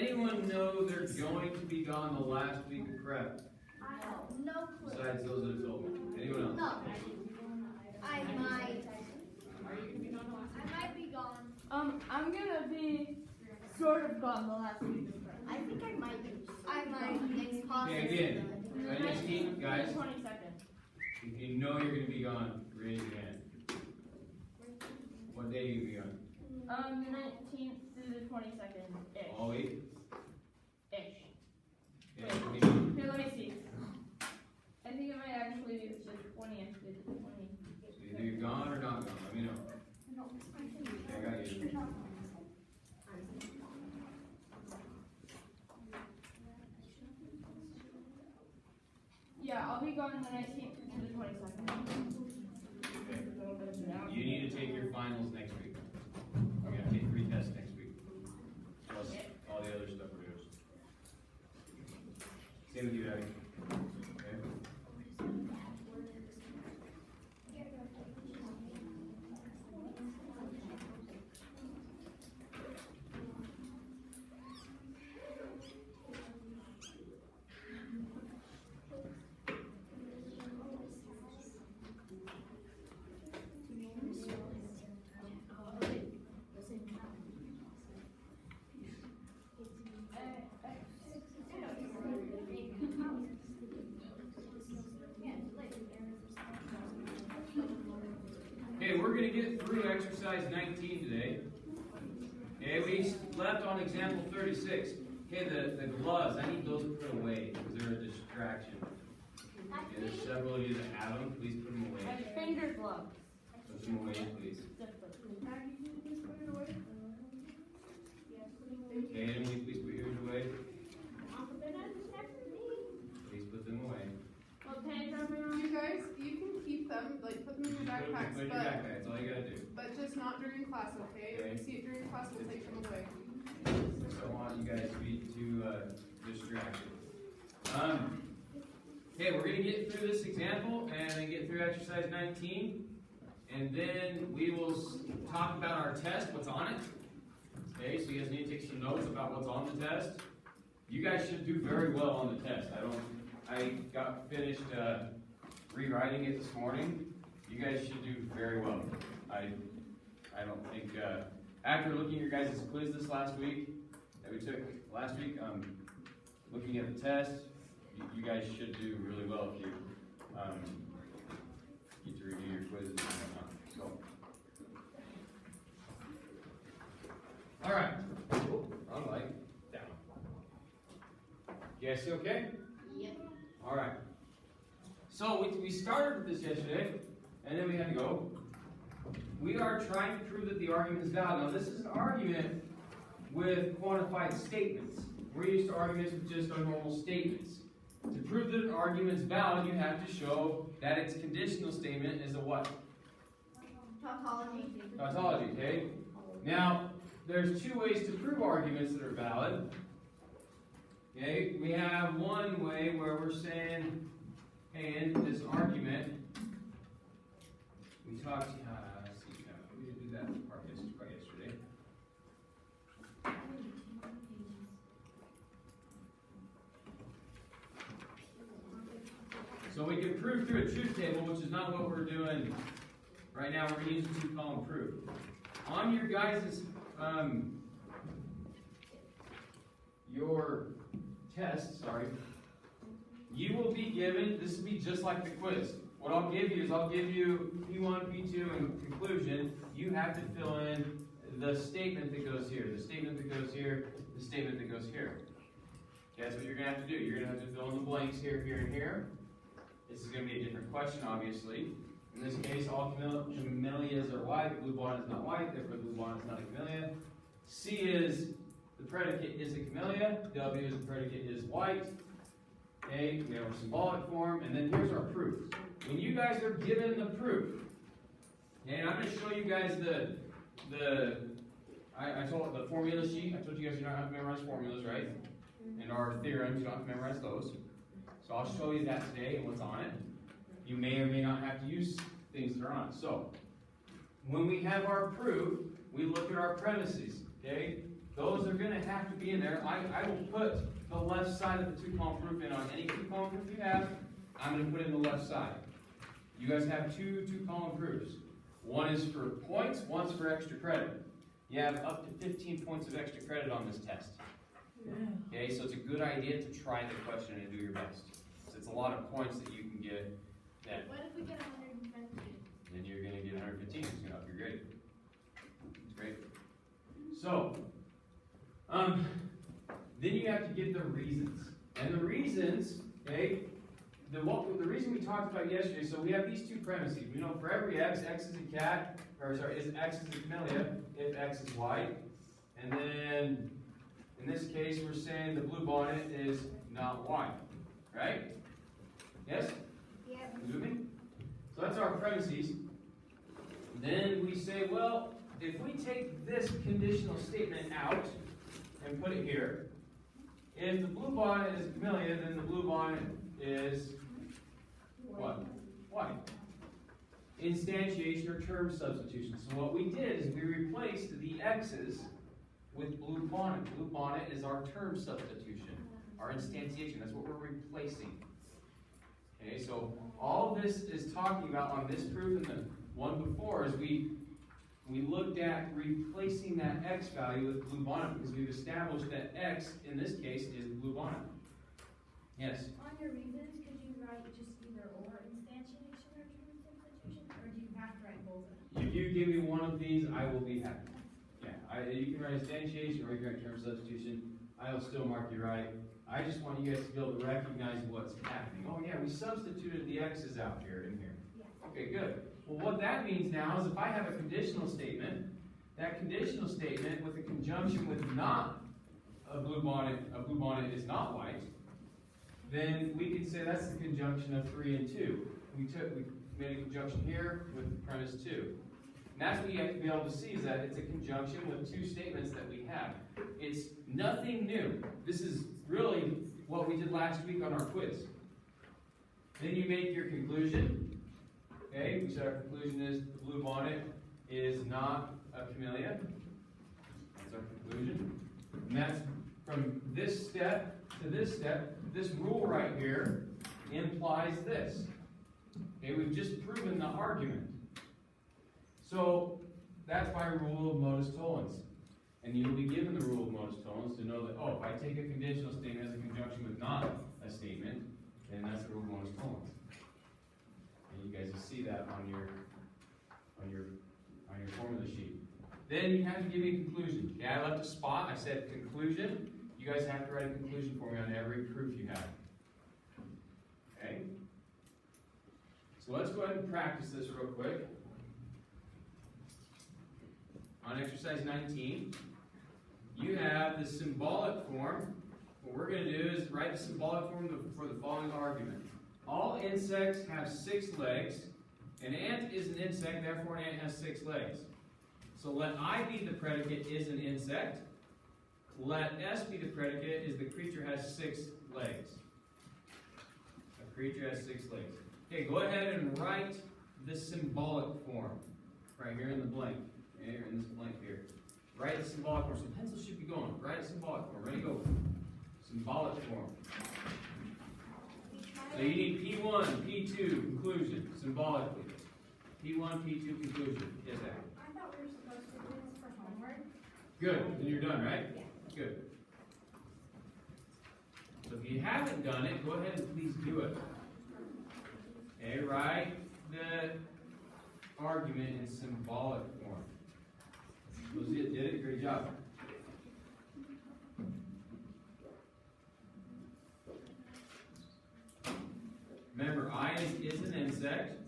anyone know they're going to be gone the last week of prep? No clue. Besides those that have told me. Anyone else? No. I might. I might be gone. I'm gonna be sort of gone the last week. I think I might be. I might. It's possible. Okay, again, next team, guys, 22nd. if you know you're going to be gone, raise your hand. What day are you going to be gone? The 19th through the 22nd ish. All week? Ish. Yeah, Wait. I mean, Here, let me see. I think it might actually be the 20th through the 20th. so either you're gone or not gone. Let me know. Okay, I got you. Yeah, I'll be gone the 19th through the 22nd. Okay. A little bit of it out. You need to take your finals next week. You're going to take 3 tests next week. Plus all the other stuff we're doing. Same with you, Abby. Okay? Okay, we're going to get through exercise 19 today. Okay, we left on example 36. Okay, the gloves, I need those put away because they're a distraction. Okay, there's several of you that have them. Please put them away. And finger gloves. Put them away, please. Okay, Emily, please put yours away. Please put them away. Well, can I drop it on? You guys, you can keep them, like put them in your backpacks, Put in your but, backpack, that's all you gotta do. just not during class, okay? If you see it during class, we'll take them away. I don't want you guys to be too distracted. Okay, we're going to get through this example and then get through exercise 19. And then we will talk about our test, what's on it. Okay, so you guys need to take some notes about what's on the test. You guys should do very well on the test. I got finished rewriting it this morning. You guys should do very well. I don't think, after looking at your guys' quiz this last week, that we took last week, looking at the test, you guys should do really well if you get to review your quizzes and whatnot. So, all right. Wrong light. Down. You guys see okay? Yep. All right. So we started with this yesterday, and then we had to go. We are trying to prove that the argument is valid. Now, this is an argument with quantified statements. We're used to arguments with just our normal statements. To prove that an argument is valid, you have to show that its conditional statement is a what? Tautology. Tautology, okay? Now, there's 2 ways to prove arguments that are valid. Okay, we have one way where we're saying, hey, in this argument, we talked, let's see, we didn't do that part yesterday. So we can prove through a truth table, which is not what we're doing right now. We're going to use a 2-column proof. On your guys' your test, you will be given, this will be just like the quiz. What I'll give you is I'll give you P1, P2, and conclusion. You have to fill in the statement that goes here, the statement that goes here, the statement that goes here. That's what you're going to have to do. You're going to have to fill in the blanks here, here, and here. This is going to be a different question, obviously. In this case, all camellias are white. Blue bonnet is not white, therefore blue bonnet is not a camellia. C is the predicate is a camellia. W is the predicate is white. Okay, we have our symbolic form, and then here's our proof. When you guys are given the proof, and I'm going to show you guys I told the formula sheet. I told you guys you don't have to memorize formulas, right? And our theorems, you don't have to memorize those. So I'll show you that today and what's on it. You may or may not have to use things that are on it. So when we have our proof, we look at our premises. Okay, those are gonna have to be in there. I will put the left side of the two-column proof in on any two-column proof you have. I'm gonna put in the left side. You guys have two two-column proofs. One is for points, one's for extra credit. You have up to 15 points of extra credit on this test. Okay, so it's a good idea to try the question and do your best. So it's a lot of points that you can get. That What if we get 150? then you're gonna get 115. It's gonna up your grade. It's great. So, then you have to give the reasons, and the reasons, okay. The reason we talked about yesterday. So we have these two premises. We know for every x, x is a cat, or sorry, x is a camellia if x is white, and then in this case we're saying the blue bonnet is not white, right? Yes. Yep. You with me? So that's our premises. Then we say, well, if we take this conditional statement out and put it here, if the blue bonnet is camellia, then the blue bonnet is what? White. Instantiation or term substitution. So what we did is we replaced the x's with blue bonnet. Blue bonnet is our term substitution, our instantiation. That's what we're replacing. Okay, so all this is talking about on this proof and the one before is we looked at replacing that x value with blue bonnet because we've established that x in this case is blue bonnet. Yes? On your reasons, could you write just either or instantiation or term substitution, or do you have to write both of them? If you give me one of these, I will be happy. Yeah, you can write instantiation or you can write term substitution. I will still mark you right. I just want you guys to be able to recognize what's happening. Oh yeah, we substituted the x's out here in here. Yes. Okay, good. Well, what that means now is if I have a conditional statement, that conditional statement with a conjunction with not a blue bonnet is not white, then we can say that's the conjunction of 3 and 2. We made a conjunction here with premise 2. And that's what you have to be able to see is that it's a conjunction with two statements that we have. It's nothing new. This is really what we did last week on our quiz. Then you make your conclusion. Okay, we said our conclusion is the blue bonnet is not a camellia. That's our conclusion. And that's from this step to this step. This rule right here implies this. Okay, we've just proven the argument. So that's by rule of modus tollens. And you'll be given the rule of modus tollens to know that, oh, if I take a conditional statement as a conjunction with not a statement, then that's the rule of modus tollens. And you guys will see that on your formula sheet. Then you have to give me a conclusion. Okay, I left a spot. I said conclusion. You guys have to write a conclusion for me on every proof you have. Okay? So let's go ahead and practice this real quick. On exercise 19, you have the symbolic form. What we're going to do is write the symbolic form for the following argument. All insects have 6 legs. An ant is an insect, therefore an ant has 6 legs. So let I be the predicate is an insect. Let S be the predicate is the creature has 6 legs. A creature has 6 legs. Okay, go ahead and write the symbolic form right here in the blank. Here in this blank here. Write the symbolic form. So pencil should be going. Write a symbolic form. Ready, go. Symbolic form. So you need P1, P2, conclusion, symbolically. P1, P2, conclusion. Yes, Zach? I thought we were supposed to do this for homework. Good. Then you're done, right? Yeah. Good. So if you haven't done it, go ahead and please do it. Okay, write the argument in symbolic form. Lucia did it. Great job. Remember, I is an insect.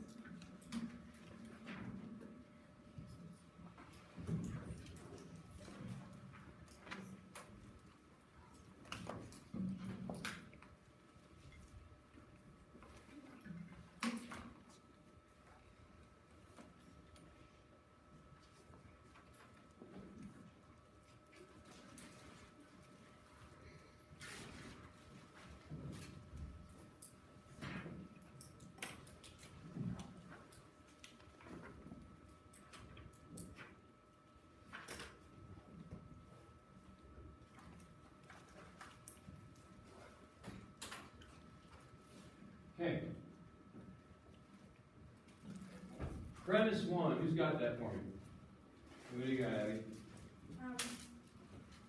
Premise one, who's got that for me? What do you got, Abby?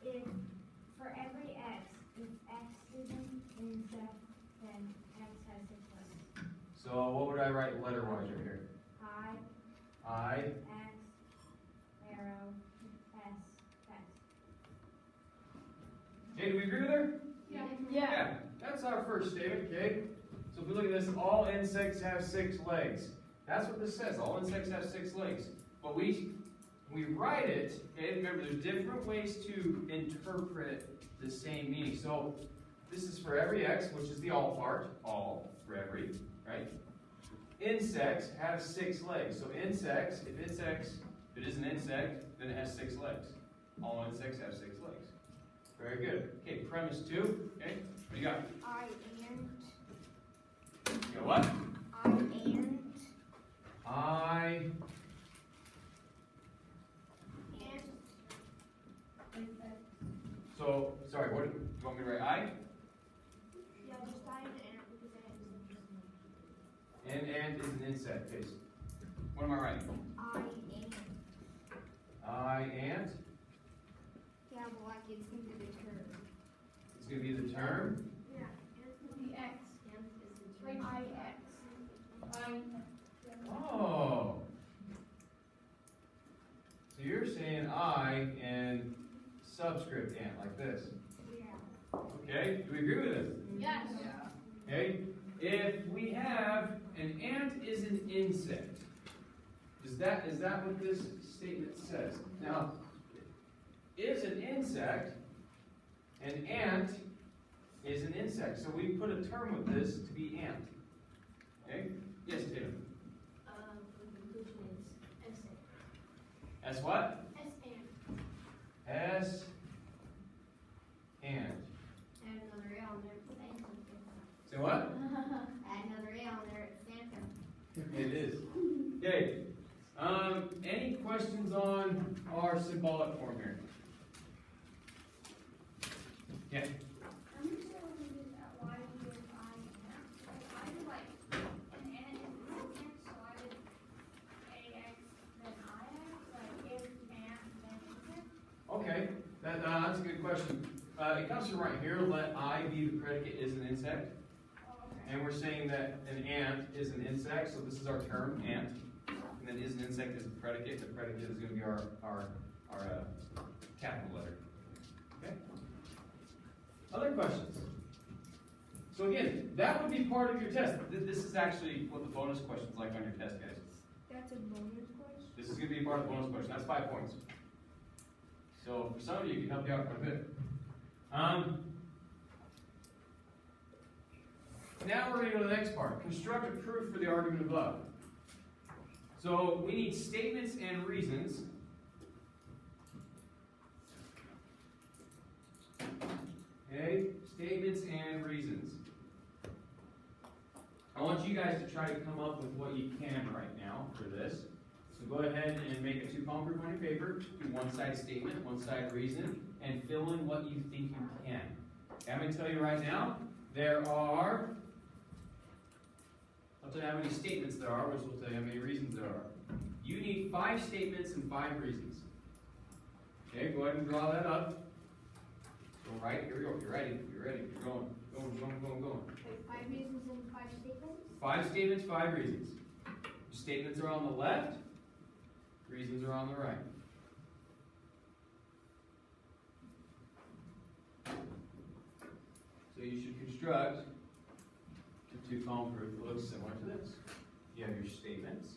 If for every x, if x is an insect, then x has 6 legs. So what would I write letter-wise right here? I, I, x, arrow, s, x. okay, do we agree with her? Yeah. That's our first statement, okay? So if we look at this, all insects have 6 legs. That's what this says, all insects have 6 legs. But we write it, okay, remember there's different ways to interpret the same meaning. So this is for every x, which is the all part, all, for every, right? Insects have 6 legs. So insects, if it is an insect, then it has 6 legs. All insects have 6 legs. Very good. Okay, premise 2, okay, what do you got? I You got what? and So, sorry, what, do you want me to write I? yeah, just I and because it has And is an insect, okay. What am I writing? I and. And, Yeah, but like it's gonna be the term. it's gonna be the term. Yeah. The X, And is the like term. I, Oh. So you're saying I and subscript ant, like this. Yeah. Okay, do we agree with this? yes. Okay, if we have an ant is an insect, is that what this statement says? Now, is an insect, an ant is an insect. So we put a term with this to be ant. Okay? Yes, Tatum. The conclusion is S S what? and. S and. Add another A on there, it's Santa. Say what? Add another A on there, it's Santa. It is. Okay. Any questions on our symbolic form here? Yeah. I'm just gonna use that why we did I and I do like an ant is an insect, so I did AX then IX, like if ant then insect. Okay. That's a good question. It comes from right here. Let I be the predicate is an insect. Oh, okay. And we're saying that an ant is an insect, so this is our term, ant. And then is an insect is the predicate. The predicate is going to be our capital letter. Okay? Other questions? So again, that would be part of your test. This is actually what the bonus question's like on your test, guys. That's a bonus question? This is going to be part of the bonus question. That's 5 points. So for some of you, it can help you out quite a bit. Now we're going to go to the next part. Construct a proof for the argument above. So we need statements and reasons. Okay, statements and reasons. I want you guys to try to come up with what you can right now for this. So go ahead and make a two-column proof on your paper. Do one side statement, one side reason, and fill in what you think you can. Okay, I'm going to tell you right now, I'll tell you how many statements there are, which will tell you how many reasons there are. You need 5 statements and 5 reasons. Okay, go ahead and draw that up. So right, here we go. You're ready. You're going. Wait, 5 reasons and 5 statements? 5 statements, 5 reasons. Statements are on the left. Reasons are on the right. So you should construct a two-column proof that looks similar to this. You have your statements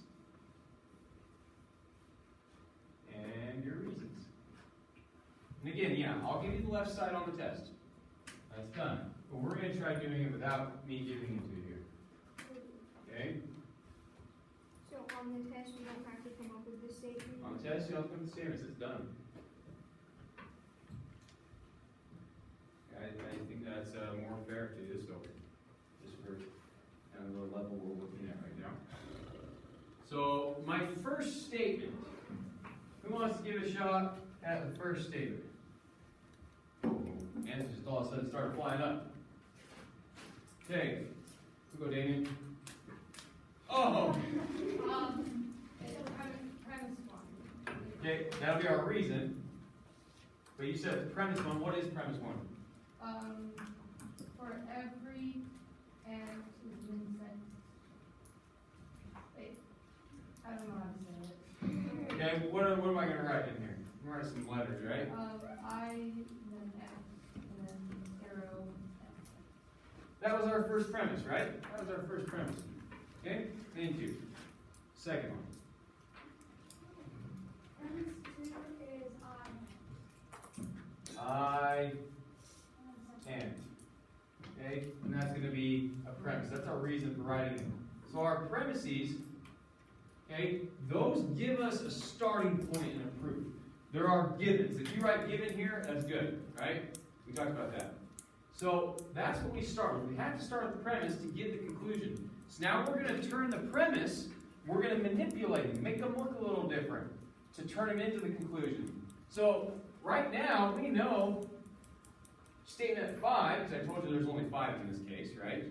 and your reasons. And again, yeah, I'll give you the left side on the test. That's done. But we're going to try doing it without me giving it to you here. Okay? So on the test, we don't have to come up with this statement? On the test, you don't put the statements. It's done. I think that's more fair to you, so just for kind of the level we're looking at right now. So my first statement. Who wants to give a shot at the first statement? Answers just all of a sudden started flying up. Okay, we'll go, Damien. Oh! So Okay, that'll be our reason. But you said premise one, what is premise one? For every and wait, I don't know how to say it. Okay, what am I gonna write in here? I'm gonna write some letters, right? I, then F, and then arrow. That was our first premise, right? That was our first premise. Okay, thank you. Second one. Premise two is I and. Okay, and that's gonna be a premise. That's our reason for writing it. So our premises, okay, those give us a starting point in a proof. There are givens. If you write given here, that's good, right? We talked about that. So that's what we start with. We have to start with the premise to get the conclusion. So now we're going to turn the premise, we're going to manipulate them, make them look a little different to turn them into the conclusion. So right now, we know statement 5, because I told you there's only 5 in this case, right?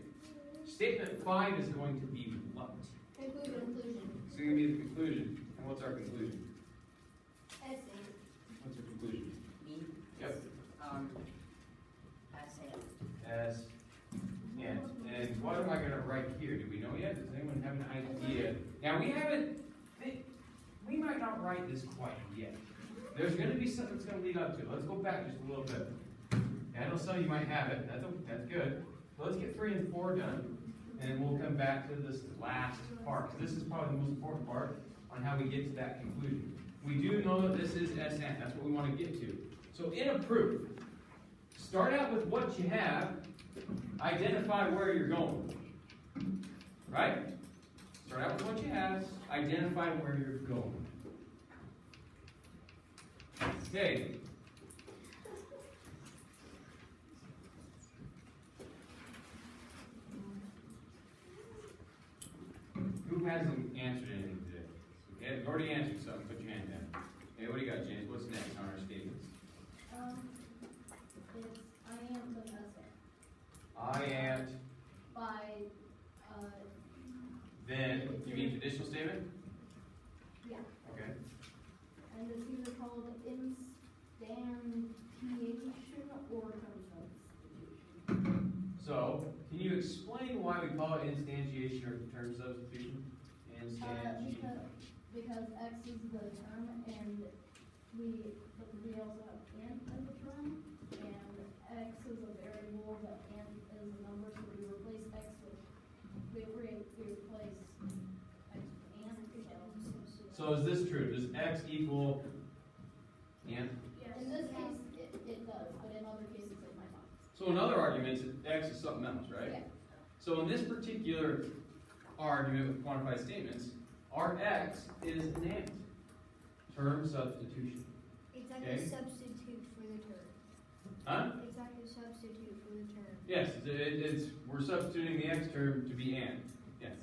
Statement 5 is going to be what? conclusion. It's going to be the conclusion. And what's our conclusion? Essay. What's our conclusion? Me? Yep. I say S and what am I going to write here? Do we know yet? Does anyone have an idea? Now we might not write this quite yet. There's going to be something that's going to lead up to it. Let's go back just a little bit. I know some of you might have it. That's good. So let's get 3 and 4 done, and we'll come back to this last part. This is probably the most important part on how we get to that conclusion. We do know that this is SN. That's what we want to get to. So in a proof, start out with what you have. Identify where you're going. Right? Start out with what you have. Identify where you're going. Okay. Who hasn't answered anything today? Okay, you've already answered something. Put your hand down. Okay, what do you got, James? What's next on our statements? It's I am the essay. I am. By, Then, you mean conditional statement? yeah, Okay. and it's either called instantiation or term substitution. So, can you explain why we call it instantiation or term substitution? Instantiation. Because X is the term and we also have int as a term, and X is a variable, but int is a number, so we replace X with, we replace X with int, So is this true? Does X equal int? in this case, it does, but in other cases it might not. So in other arguments, X is something else, right? Yeah. So in this particular argument with quantified statements, our X is an int. Term substitution. It's like a Okay. substitute for the term. Huh? It's like a substitute for the term. Yes, we're substituting the X term to be and. Yes.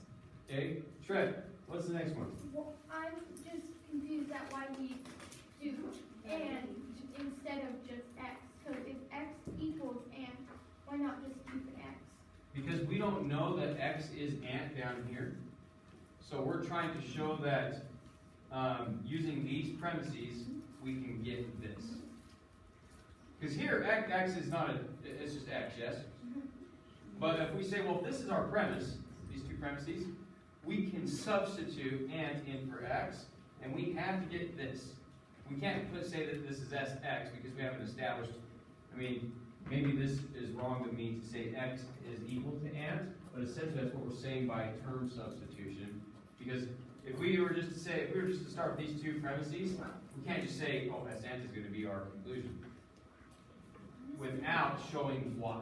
Okay, Shred, what's the next one? Well, I'm just confused at why we do and instead of just X. Because if X equals and, why not just keep an X? Because we don't know that X is ant down here. So we're trying to show that using these premises, we can get this. Because here, X is not it's just X, yes? But if we say, well, if this is our premise, these two premises, we can substitute ant in for X, and we have to get this. We can't say that this is SX because we haven't established, maybe this is wrong to me to say X is equal to ant, but essentially that's what we're saying by term substitution. Because if we were just to start with these two premises, we can't just say, oh, S ant is going to be our conclusion without showing why.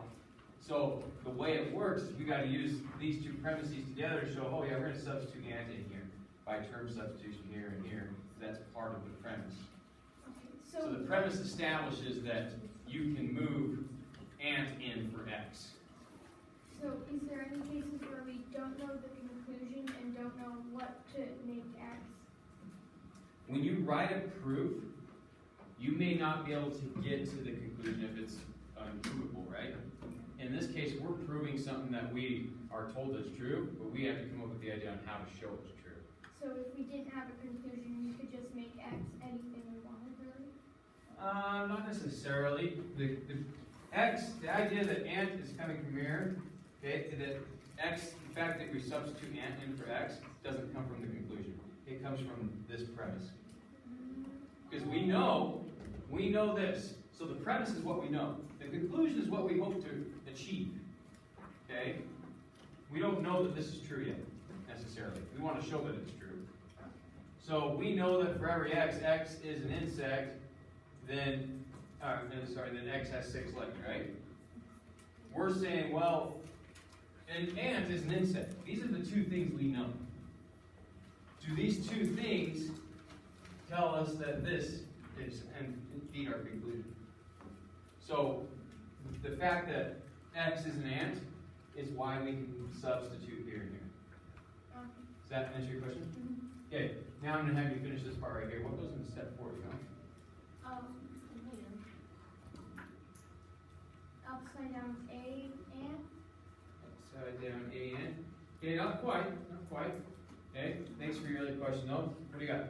So the way it works is we got to use these two premises together to show, oh yeah, we're going to substitute ant in here by term substitution here and here. That's part of the premise. So the premise establishes that you can move ant in for X. So is there any cases where we don't know the conclusion and don't know what to make X? When you write a proof, you may not be able to get to the conclusion if it's unprovable, right? In this case, we're proving something that we are told is true, but we have to come up with the idea on how to show it's true. So so if we didn't have a conclusion, we could just make X anything we wanted, or? Not necessarily. The idea that and is coming from here, okay, that X, the fact that we substitute and in for X doesn't come from the conclusion. It comes from this premise. Because we know this. So the premise is what we know. The conclusion is what we hope to achieve. Okay? We don't know that this is true yet, necessarily. We want to show that it's true. So we know that for every X is an insect, then X has 6 legs, right? We're saying, well, an ant is an insect. These are the two things we know. Do these two things tell us that this is indeed our conclusion? So, the fact that X is an ant is why we can substitute here and here. Does that answer your question? Okay, now I'm going to have you finish this part right here. What goes into step 4, you know? Upside down A and? Upside down A N. Okay, not quite. Okay, thanks for your other question though. What do you got?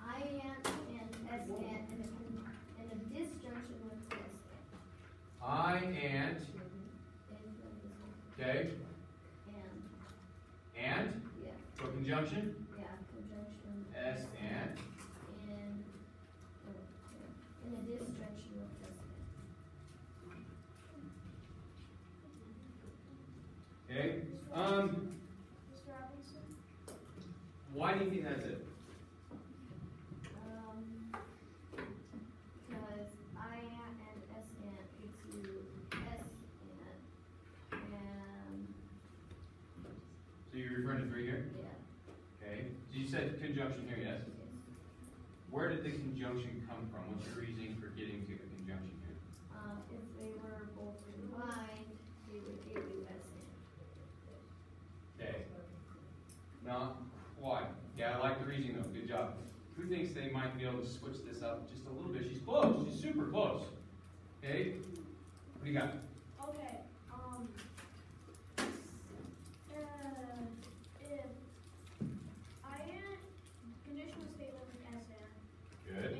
I ant and S ant in a disjunction with S ant. I ant. Okay. And? Yeah, So conjunction? conjunction. S ant. In a disjunction with S ant. Okay. Mr. Robinson? Why do you think that's it? Because I ant and S ant gives you S ant, and So you're referring to 3 here? yeah. Okay. So you said conjunction here, yes? Where did the conjunction come from? What's your reasoning for getting to a conjunction here? If they were both combined, they would give you S ant. Okay. Now, why? Yeah, I like the reasoning though. Good job. Who thinks they might be able to switch this up just a little bit? She's close. She's super close. Okay. What do you got? Okay, if I ant, conditional statement with S ant, Good.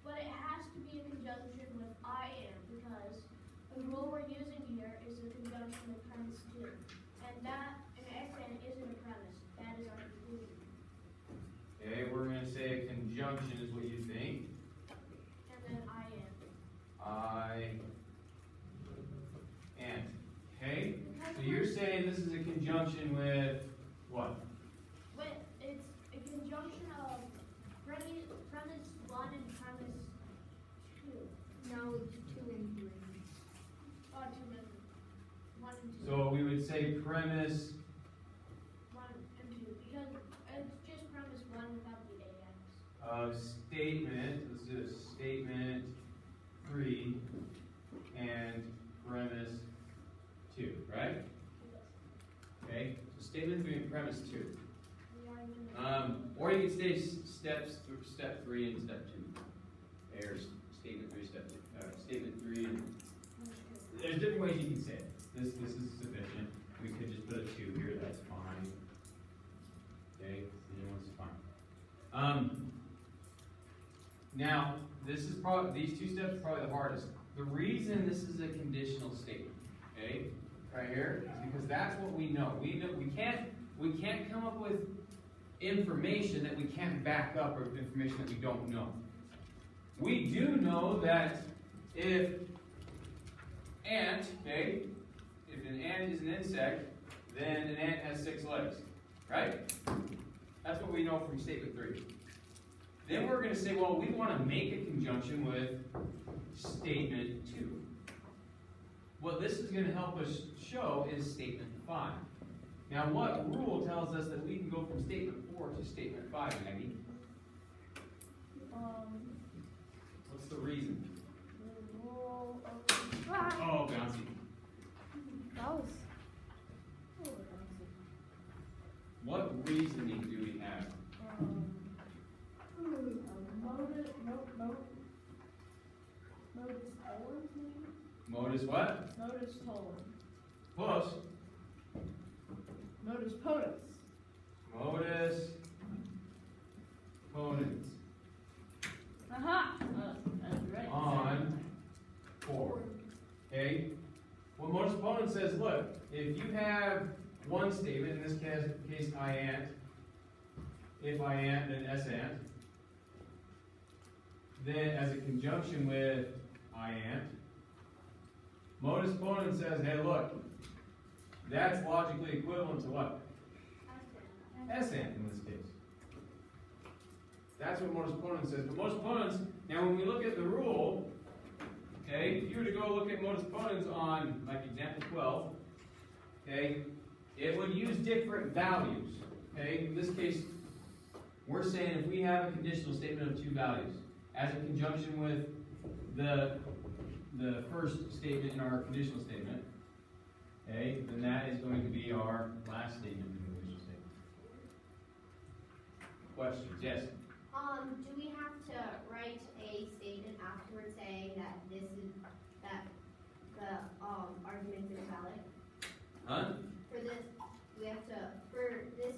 but it has to be a conjunction with I ant, because the rule we're using here is a conjunction with premise 2. And X ant isn't a premise, that is our conclusion. Okay, we're going to say a conjunction is what you think. And then I ant. And. Okay? So you're saying this is a conjunction with what? But it's a conjunction of premise 1 and premise 2. No, it's 2 and 3. 2 and 1 and 2. So we would say premise. 1 and 2, because it's just premise 1 without the AX. Of statement, let's do a statement 3 and premise 2, right? Okay, so statement 3 and premise 2. Or you can say step 3 and step 2. Or statement 3, step 2. Statement 3 and there's different ways you can say it. This is sufficient. We could just put a 2 here, that's fine. Okay, the one's fine. Now, this is probably these 2 steps are probably the hardest. The reason this is a conditional statement, okay, right here, is because that's what we know. We can't come up with information that we can't back up or information that we don't know. We do know that if ant, okay, if an ant is an insect, then an ant has 6 legs, right? That's what we know from statement 3. Then we're going to say, well, we want to make a conjunction with statement 2. What this is going to help us show is statement 5. Now, what rule tells us that we can go from statement 4 to statement 5, Maggie? What's the reason? The rule of... Oh, bouncy. That was... What reasoning do we have? Modus what? Modus tollens. Close. Modus ponens. Modus ponens Aha! That's right. on four. Okay? Well, modus ponens says, look, if you have one statement, in this case iant, if iant, then esant, then as a conjunction with iant, modus ponens says, hey, look, that's logically equivalent to what? Esant in this case. That's what modus ponens says. But modus ponens, now when we look at the rule, okay, if you were to go look at modus ponens on, like example 12, okay, it would use different values. Okay, in this case, we're saying if we have a conditional statement of two values, as a conjunction with the first statement in our conditional statement, okay, then that is going to be our last statement in the conditional statement. Questions? Yes? Do we have to write a statement afterwards saying that this is, that the, argument is valid? Huh? For this, we have to, for this,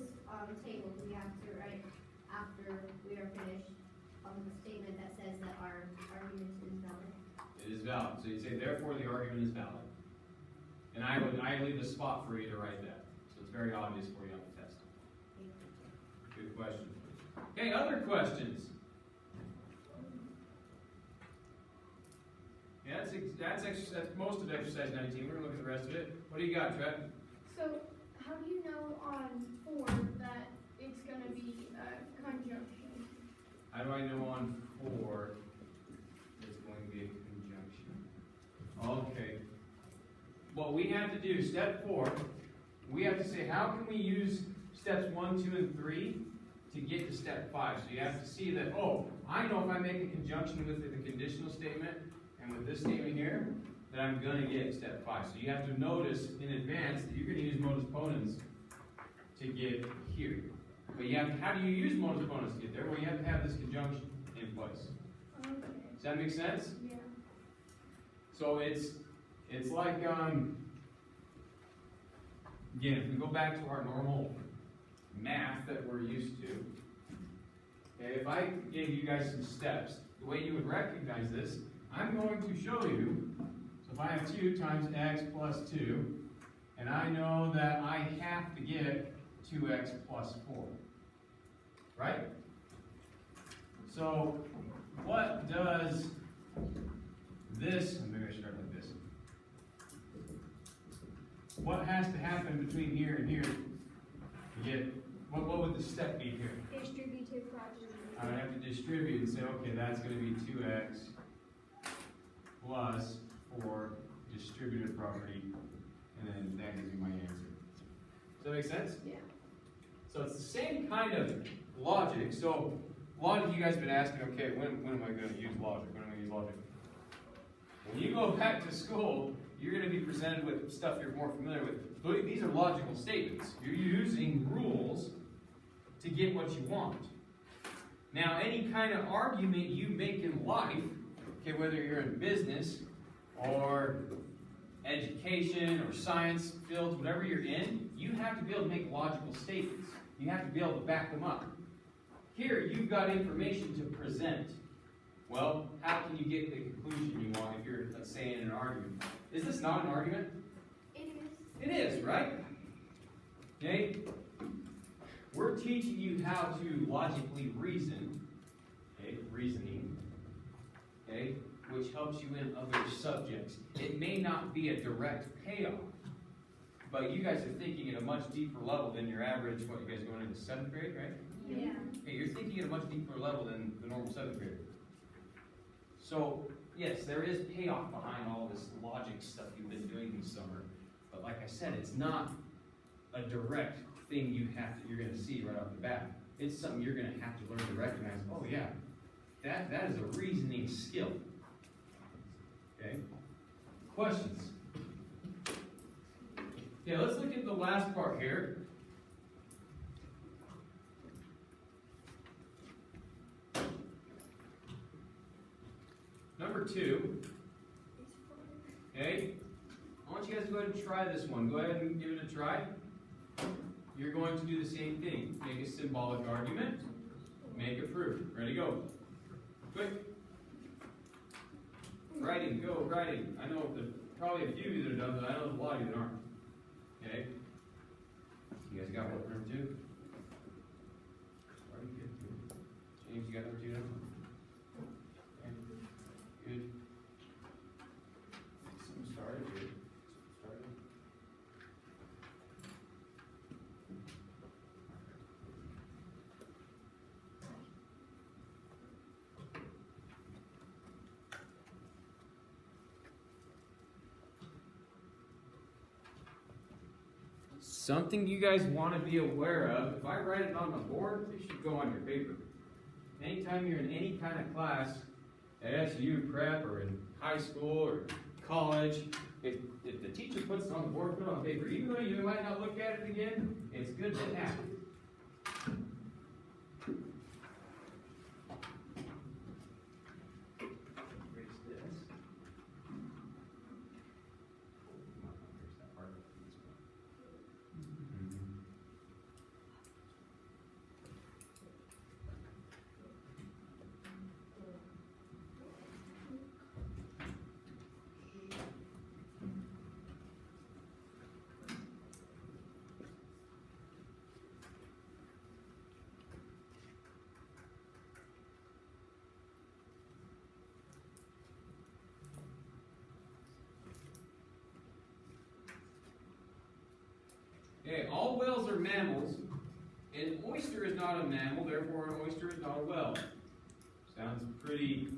table, we have to write after we are finished, the statement that says that our argument is valid? It is valid. So you say, therefore, the argument is valid. And I leave a spot for you to write that. So it's very obvious for you on the test. Good question. Okay, other questions? Yeah, that's most of exercise 19. We're going to look at the rest of it. What do you got, Trev? So, how do you know on 4 that it's gonna be a conjunction? How do I know on 4 it's going to be a conjunction? Okay. What we have to do, step 4, we have to say, how can we use steps 1, 2, and 3 to get to step 5? So you have to see that, oh, I know if I make a conjunction with the conditional statement and with this statement here, that I'm going to get step 5. So you have to notice in advance that you're going to use modus ponens to get here. But you have, how do you use modus ponens to get there? Well, you have to have this conjunction in place. Okay. Does that make sense? Yeah. So it's like, again, if we go back to our normal math that we're used to, okay, if I gave you guys some steps, the way you would recognize this, I'm going to show you, so if I have 2 times x plus 2, and I know that I have to get 2x plus 4, right? So, what does this, maybe I should start like this. What has to happen between here and here to get, what would the step be here? Distributive property. I would have to distribute and say, okay, that's going to be 2x plus 4 distributive property, and then that gives me my answer. Does that make sense? Yeah. So it's the same kind of logic. So a lot of you guys have been asking, okay, when am I going to use logic? When am I going to use logic? When you go back to school, you're going to be presented with stuff you're more familiar with. These are logical statements. You're using rules to get what you want. Now, any kind of argument you make in life, okay, whether you're in business or education or science fields, whatever you're in, you have to be able to make logical statements. You have to be able to back them up. Here, you've got information to present. Well, how can you get the conclusion you want if you're, let's say, in an argument? Is this not an argument? It is. It is, right? Okay? We're teaching you how to logically reason, okay, reasoning, okay, which helps you in other subjects. It may not be a direct payoff, but you guys are thinking at a much deeper level than your average, what, you guys going into 7th grade, right? Yeah. Okay, you're thinking at a much deeper level than the normal 7th grader. So, yes, there is payoff behind all this logic stuff you've been doing this summer, but like I said, it's not a direct thing you're going to see right off the bat. It's something you're going to have to learn to recognize. Oh yeah, that is a reasoning skill. Okay. Questions? Okay, let's look at the last part here. Number 2. Okay. I want you guys to go ahead and try this one. Go ahead and give it a try. you're going to do the same thing. Make a symbolic argument, make a proof. Ready, go. Quick. Writing, go, writing. I know there's probably a few of you that are done, but I know there's a lot of you that aren't. Okay? You guys got what, number 2? Alright, good. James, you got number 2 now? Okay. Good. Something started, good. Started. Something you guys want to be aware of, if I write it on the board, it should go on your paper. Anytime you're in any kind of class, at SU, prep, or in high school, or college, if the teacher puts it on the board, put it on paper. Even though you might not look at it again, it's good to have. Erase this. Okay, all whales are mammals. An oyster is not a mammal, therefore an oyster is not a whale. Sounds pretty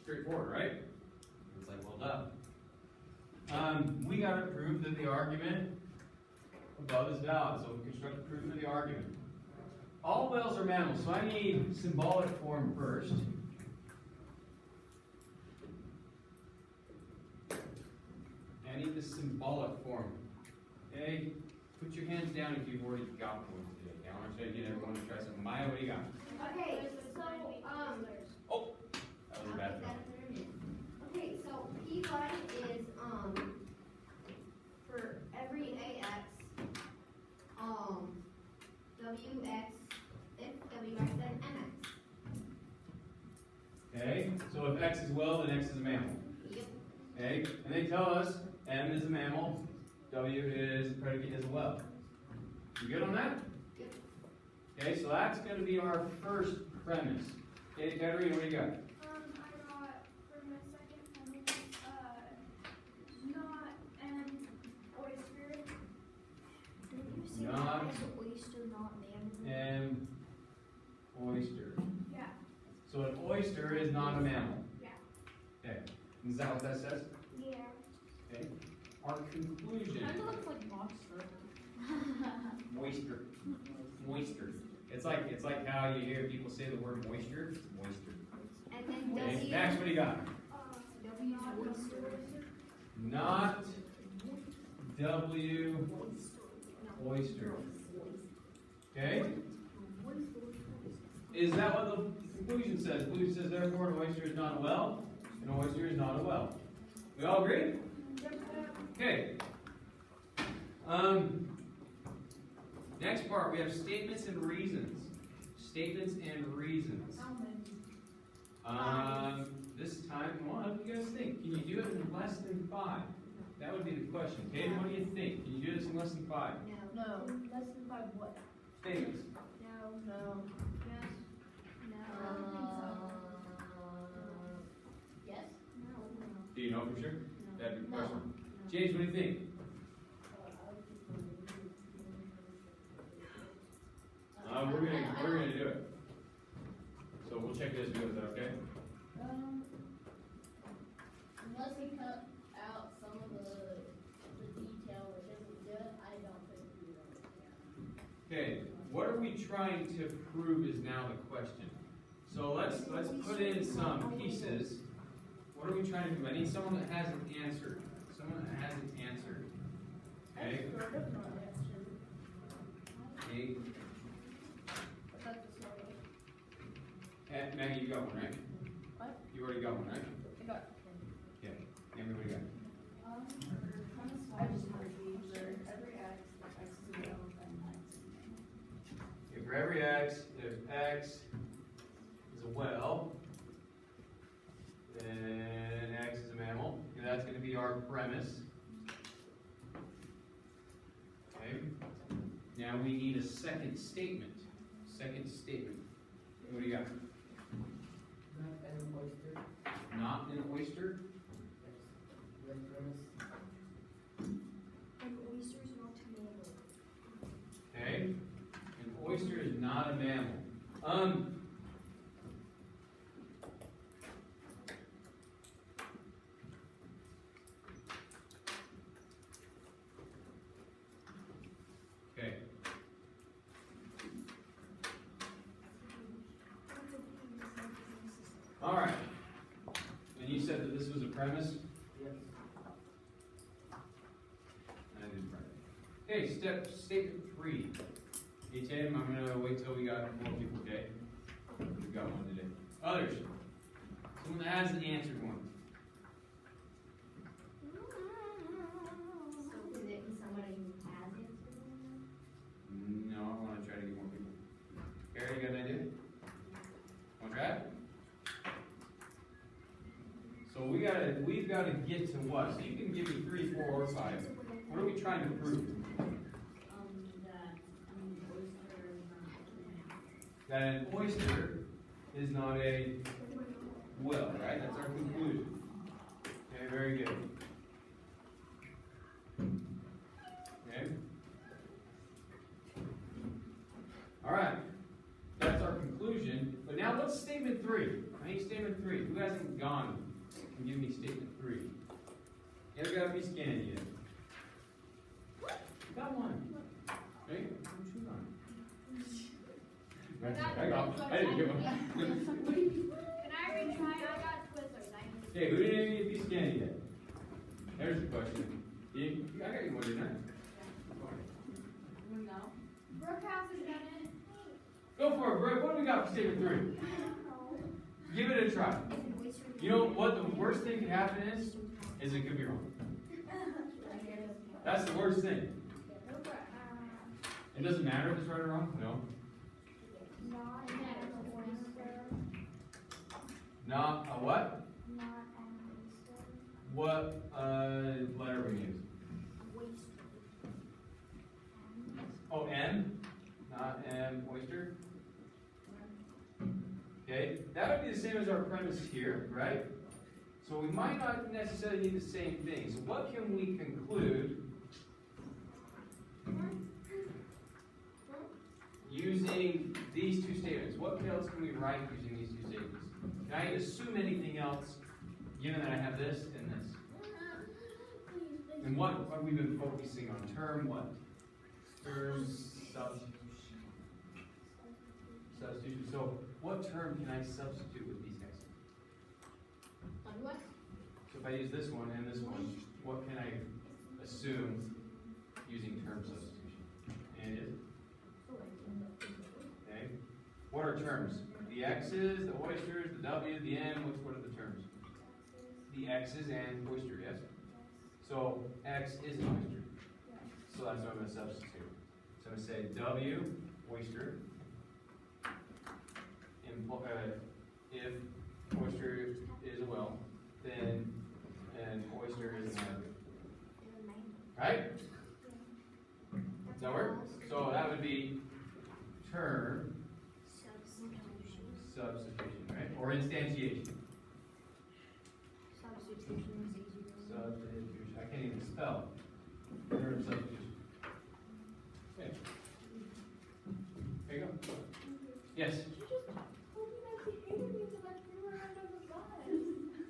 straightforward, right? It's like, well done. We got to prove that the argument above is valid, so we construct a proof of the argument. All whales are mammals, so I need symbolic form first. I need the symbolic form. Okay? Put your hands down if you've already got one today. Okay, I want to try to get everyone to try something. Maya, what do you got? Okay, so, Oh, that was a bad one. okay, so P1 is, for every AX, WX, if WX, then MX. Okay, so if X is well, then X is a mammal. Yep. Okay, and they tell us M is a mammal, W is predicate as well. You good on that? Yep. Okay, so that's going to be our first premise. Okay, Katerina, what do you got? I got for my second premise, not an oyster. Not oyster, not mammal? an oyster. Yeah. So an oyster is not a mammal. Yeah. Okay, is that what that says? Yeah. Okay. Our conclusion. Kind of looks like monster. Moisture. Moisture. It's like how you hear people say the word moisture. It's moisture. And then Okay, W. next, what do you got? Not oyster. Not W oyster. Okay? Is that what the conclusion says? The conclusion says, therefore, an oyster is not a well, and an oyster is not a well. We all agree? Okay. Next part, we have statements and reasons. Statements and reasons. This time, I want to help you guys think. Can you do it in less than 5? That would be the question. Kaden, what do you think? Can you do this in less than 5? No. No. Less than 5 what? Statements. No. Yes. Yes? Do you know for sure? That'd be the question. James, what do you think? We're gonna do it. So we'll check this good, is that okay? Unless we cut out some of the detail which isn't good, I don't think we really can. Okay, what are we trying to prove is now the question. So let's put in some pieces. What are we trying to do? I need someone that hasn't answered. Someone that hasn't answered. Okay? Okay. Maggie, you got one, right? What? You already got one, right? I got Yeah. Everybody got it. I just heard every X, X is a well, then X is be our premise. Okay. Now we need a second statement. Second statement. What do you got? Not an oyster. Not an oyster. Yes, the premise. An oyster is not a mammal. Okay. An oyster is not a mammal. Okay. All right. And you said that this was a premise? Yes. I didn't write it. Okay, statement 3. Hey Tim, I'm gonna wait till we got more people, okay? We've got one today. Others? Someone that hasn't answered one. So could it be somebody who has answered one? No, I wanna try to get more people. Gary, you got an idea? Wanna try it? So we've gotta get to what? So you can give me 3, 4, or 5. What are we trying to prove? That an oyster is not a whale, right? That's our conclusion. Okay, very good. Okay. All right. That's our conclusion. But now what's statement 3? I need statement 3. Who hasn't gone and give me statement 3? You ever got to be scanned yet? You got one. Okay? Choose one. I didn't get one. Can I retry? I got Twizzlers. Okay, who didn't even get these candy yet? There's the question. I got you one, didn't I? No. Brookhouse has done it. Go for it, Brooke. What do we got for statement 3? Give it a try. You know what the worst thing can happen is it could be wrong. That's the worst thing. It doesn't matter if it's right or wrong? No. Not an oyster. Not a what? Not an oyster. What letter we use? Oh, M? Not M, oyster? Okay, that would be the same as our premise here, right? So we might not necessarily need the same thing. So what can we conclude using these two statements? What else can we write using these two statements? Can I assume anything else, given that I have this and this? And what have we been focusing on? Term what? Term substitution. So what term can I substitute with these guys? On what? So if I use this one and this one, what can I assume using term substitution? And it is? Okay. What are terms? The X's, the oysters, the W, the M, what are the terms? The X's and oyster, yes? So X is an oyster. So that's what I'm going to substitute. So I'm going to say W, oyster. If oyster is a whale, then an oyster is an animal. Right? Does that work? So that would be term substitution, right? Or instantiation. Substitution. I can't even spell. Term substitution. Okay. There you go. Yes.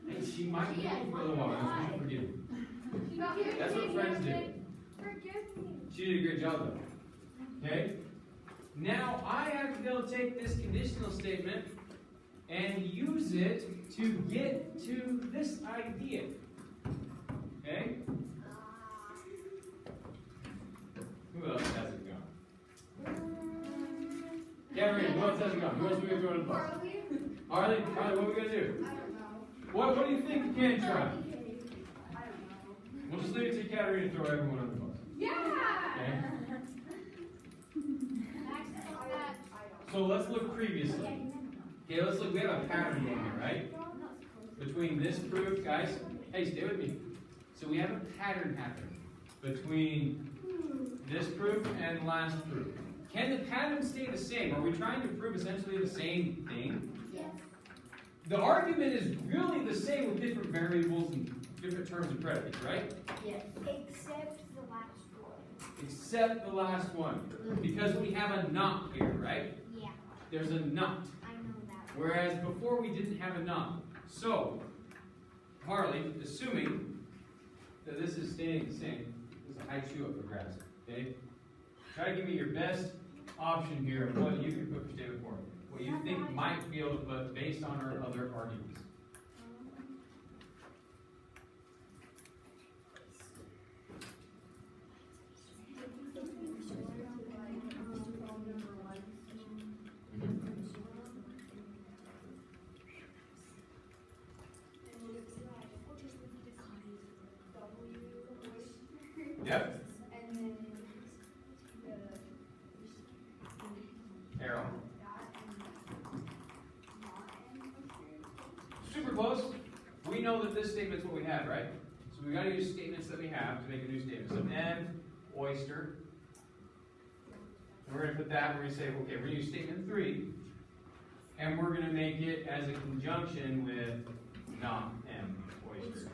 And she might be for a little while. That's what forgive. That's what friends do. Forgive me. She did a great job though. Okay? Now I have to be able to take this conditional statement and use it to get to this idea. Okay? Who else hasn't gone? Gabrielle, who else hasn't gone? Who else are we going to throw in the bus? Harley, what are we going to do? I don't know. What do you think you can try? I don't know. We'll just leave it to Katarina to throw everyone on the bus. Yeah. Okay? So let's look previously. Okay, let's look. We have a pattern going here, right? Between this proof, guys. Hey, stay with me. So we have a pattern happen between this proof and last proof. Can the pattern stay the same? Are we trying to prove essentially the same thing? Yes. The argument is really the same with different variables and different terms and predicates, right? Yes. Except the last one. Except the last one. Because we have a not here, right? Yeah, There's a not. I know that. Whereas before we didn't have a not. So, Harley, assuming that this is staying the same, this is I chew up the grass, okay? Try to give me your best option here of what you can put for statement form. What you think might be able to put based on our other arguments. Yep. And then Arrow. the Super close. We know that this statement's what we have, right? So we gotta use statements that we have to make a new statement. So M, oyster. And we're gonna put that, we're gonna say, okay, we're gonna use statement 3. And we're gonna make it as a conjunction with not M, oyster.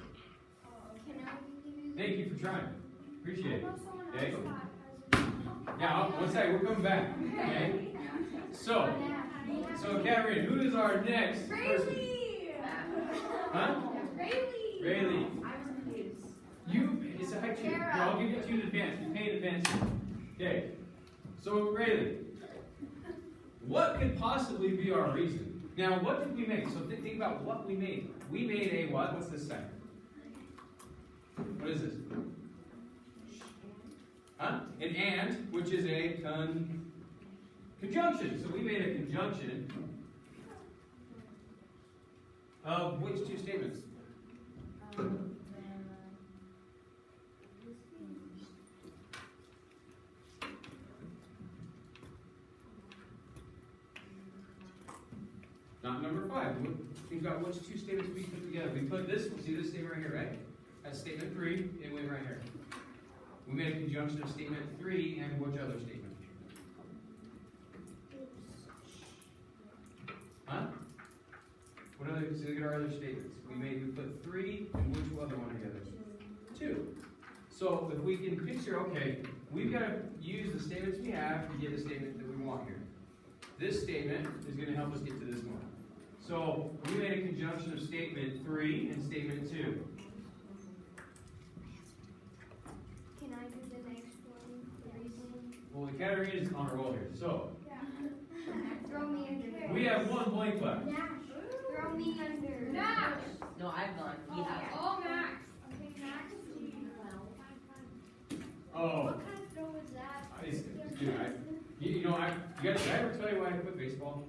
Can I Thank you for trying. Appreciate it. Okay? Okay. Yeah, one second, we're coming back. Okay? So, Katarina, who is our next person? Huh? Rayleigh. I was confused. It's a high two. Here, I'll give it to you in advance. You pay in advance. Okay. So, Rayleigh, what could possibly be our reason? Now, what did we make? So think about what we made. We made a what? What's this side? What is this? Huh? An and, which is a conjunction. So we made a conjunction of which two statements? Not number 5. Think about which two statements we put together. We put this, see this statement right here, right? That's statement 3, it went right here. We made a conjunction of statement 3 and which other statement? Huh? What other, so look at our other statements. We put 3 and which other one together? 2. So if we can picture, okay, we've got to use the statements we have to get the statement that we want here. This statement is going to help us get to this one. So we made a conjunction of statement 3 and statement 2. Can I do the next one? The reason? Well, the Katarina is on a roll here. So Throw me under. we have one blank left. Throw me under. Max! No, I've gone. He has. Oh, Max! Okay, Max. Oh, What kind of throw is that? dude, you know, did I ever tell you why I quit baseball?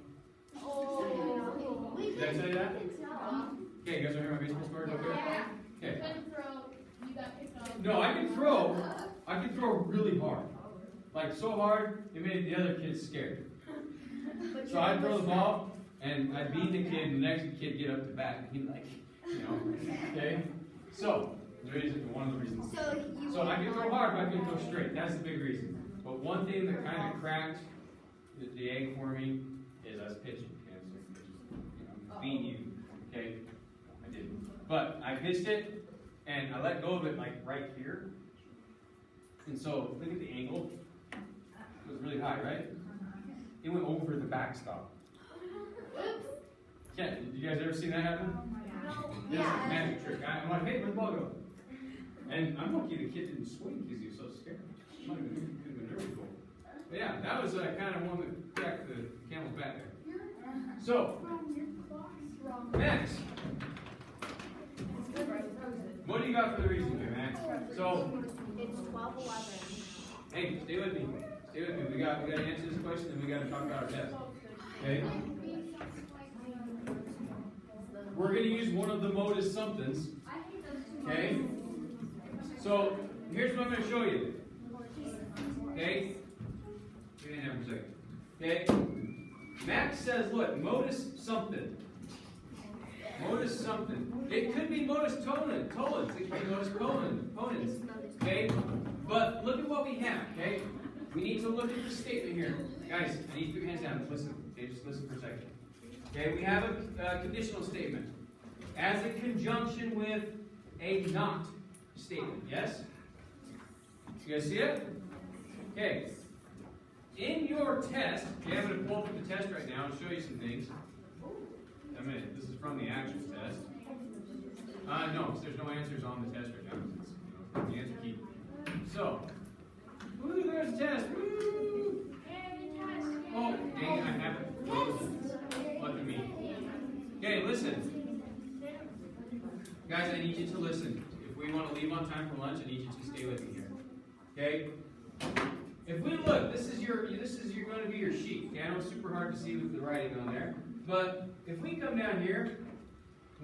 Oh. Did I tell you that? No. Okay, you guys want to hear my baseball story real quick? Yeah. Okay. Couldn't throw, you got kicked off. No, I can throw really hard. Like so hard, it made the other kids scared. So I'd throw the ball, and I'd beat the kid, and the next kid get up to bat, and he'd like, you know, okay? So, the reason, one of the reasons. So I can throw hard, but I can throw straight. That's the big reason. But one thing that kind of cracked the egg for me is us pitching. Okay? So just, you know, beat you, okay? I didn't. But I pitched it, and I let go of it like right here. And so, look at the angle. It was really high, right? It went over the backstop. Yeah, did you guys ever see that happen? This is a magic trick. I'm like, hey, where'd the ball go? And I'm lucky the kid didn't swing because he was so scared. Might have been nervous. But yeah, that was kind of one that cracked the camel's back there. So, Max, what do you got for the reason here, Max? So, It's 12:11. hey, stay with me. Stay with me. We got to answer this question, and we got to talk about our test. Okay? We're going to use one of the modus somethings. Okay? So, here's what I'm going to show you. Okay? Give me a hand for a second. Okay? Max says, look, modus something. Modus something. It could be modus tollens. It could be modus colons. happens. Okay? But look at what we have, okay? We need to look at the statement here. Guys, I need you to put your hands down. Listen. Okay, just listen for a second. Okay, we have a conditional statement. As a conjunction with a not statement. Yes? You guys see it? Okay. In your test, okay, I'm going to pull up the test right now and show you some things. I mean, this is from the actual test. No, there's no answers on the test right now. It's, the answer key. So, woo, there's a test. Woo! Oh, dang it, I haven't. Look at me. Okay, listen. Guys, I need you to listen. If we want to leave on time for lunch, I need you to stay with me here. Okay? If we look, this is going to be your sheet. Okay, I know it's super hard to see with the writing on there, but if we come down here,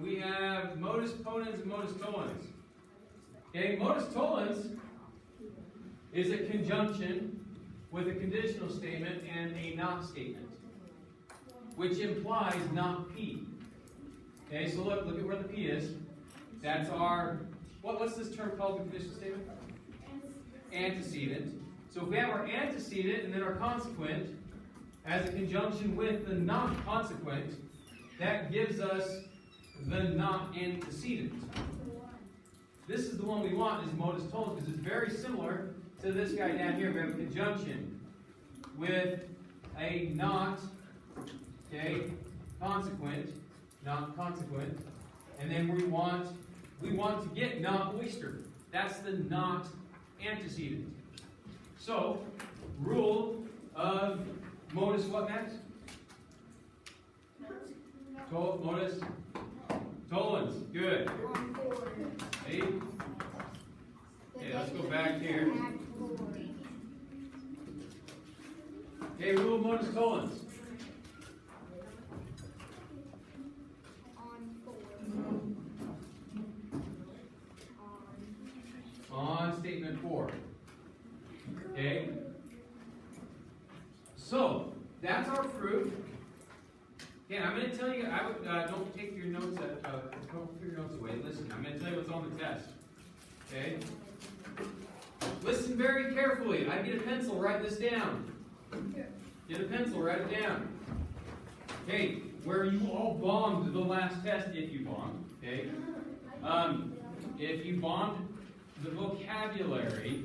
we have modus ponens and modus tollens. Okay, modus tollens is a conjunction with a conditional statement and a not statement, which implies not P. Okay, so look at where the P is. That's our, what's this term called, the conditional statement? Antecedent. So if we have our antecedent and then our consequent as a conjunction with the not consequent, that gives us the not antecedent. This is the one we want, is modus tollens, because it's very similar to this guy down here. We have a conjunction with a not, okay, consequent, not consequent, and then we want to get not oyster. That's the not antecedent. So, rule of modus what next? Modus tollens. Good. See? Okay, let's go back here. Okay, rule of modus tollens. On statement 4. Okay? So, that's our proof. Okay, I'm going to tell you, don't take your notes don't put your notes away. Listen, I'm going to tell you what's on the test. Okay? Listen very carefully. I get a pencil, write this down. Get a pencil, write it down. Okay, where you all bombed the last test, if you bombed, okay? If you bombed the vocabulary,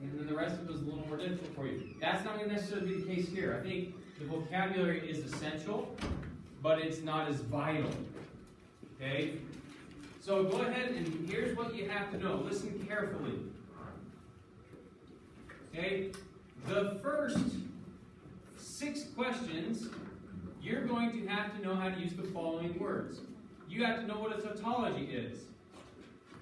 and then the rest of it was a little more difficult for you. That's not going to necessarily be the case here. I think the vocabulary is essential, but it's not as vital. Okay? So go ahead and here's what you have to know. Listen carefully. Okay? The first 6 questions, you're going to have to know how to use the following words. You have to know what a tautology is.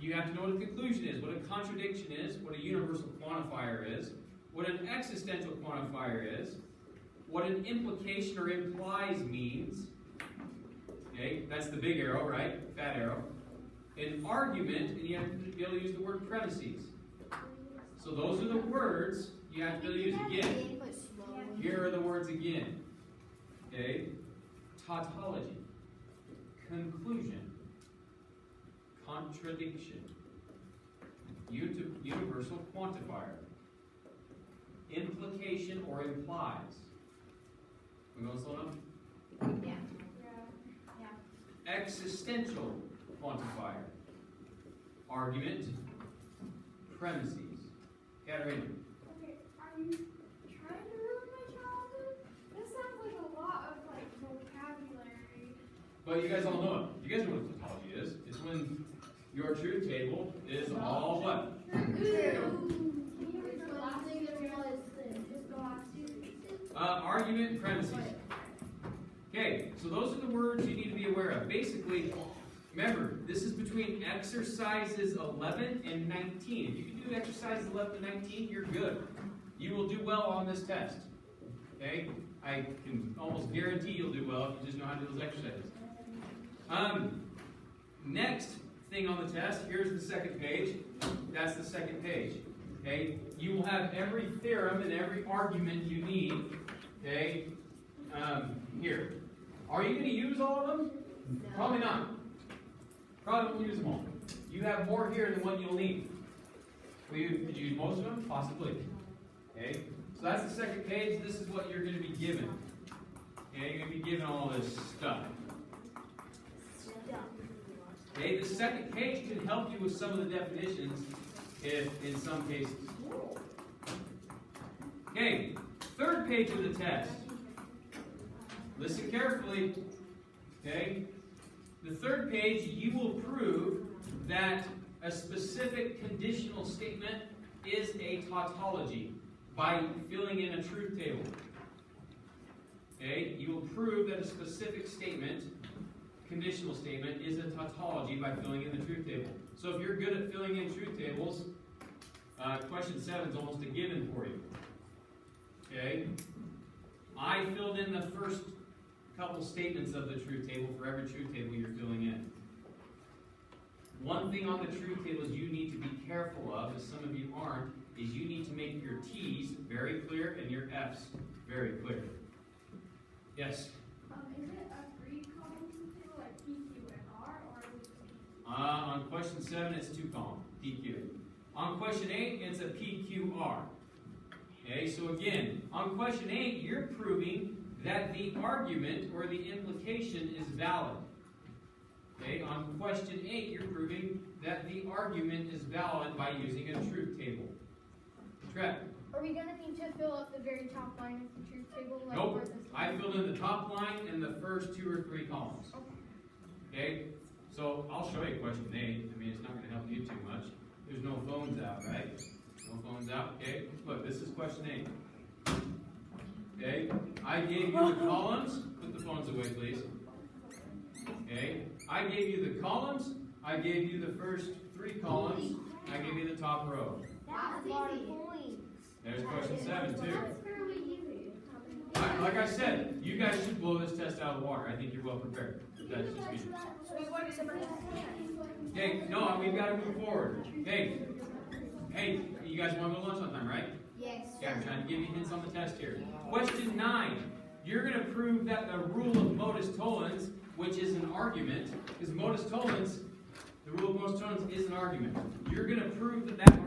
You have to know what a conclusion is, what a contradiction is, what a universal quantifier is, what an existential quantifier is, what an implication or implies means. Okay, that's the big arrow, right? Fat arrow. An argument, and you have to be able to use the word premises. So those are the words you have to be able to use again. Here are the words again. Okay? Tautology. Conclusion. Contradiction. Universal quantifier. Implication or implies. We going slow down? Yeah. Existential quantifier. Argument. Premises. Katarina. Okay, are you trying to ruin my childhood? This sounds like a lot of vocabulary. But you guys all know it. You guys know what tautology is. It's when your truth table is all what? Argument and premises. Okay, so those are the words you need to be aware of. Basically, remember, this is between exercises 11 and 19. If you can do exercises 11 and 19, you're good. You will do well on this test. Okay? I can almost guarantee you'll do well if you just know how to do those exercises. Next thing on the test, here's the second page. That's the second page. Okay? You will have every theorem and every argument you need. Okay? Here. Are you going to use all of them? No. Probably not. Probably won't use them all. You have more here than what you'll need. Could you use most of them? Possibly. Okay? So that's the second page. This is what you're going to be given. Okay? You're going to be given all this stuff. Okay? The second page can help you with some of the definitions if in some cases. Okay, third page of the test. Listen carefully. Okay? The third page, you will prove that a specific conditional statement is a tautology by filling in a truth table. Okay? You will prove that a specific statement, conditional statement, is a tautology by filling in the truth table. So if you're good at filling in truth tables, question 7 is almost a given for you. Okay? I filled in the first couple statements of the truth table for every truth table you're filling in. One thing on the truth tables you need to be careful of, as some of you aren't, is you need to make your T's very clear and your F's very clear. Yes? Is it a 3-column table like PQ and R, or is it just PQ? On question 7, it's 2-column, PQ. On question 8, it's a PQR. Okay, so again, on question 8, you're proving that the argument or the implication is valid. Okay, on question 8, you're proving that the argument is valid by using a truth table. Trev? Are we gonna need to fill up the very top line of the truth table? Like Nope. where this I filled in the top line and the first 2 or 3 columns. Okay? So I'll show you question 8. I mean, it's not going to help you too much. There's no phones out, right? No phones out. Okay? Look, this is question 8. Okay? I gave you the columns. Put the phones away, please. Okay? I gave you the columns. I gave you the first 3 columns. I gave you the top row. That's easy. There's question 7, too. That's fairly easy. Like I said, you guys should blow this test out of the water. I think you're well prepared. That's just me. Okay, no, we've got to move forward. Hey, you guys want to go to lunch on time, right? Yes. Okay, I'm trying to give you hints on the test here. Question 9. You're going to prove that the rule of modus tollens, which is an argument, because modus tollens, the rule of modus tollens is an argument. You're going to prove that that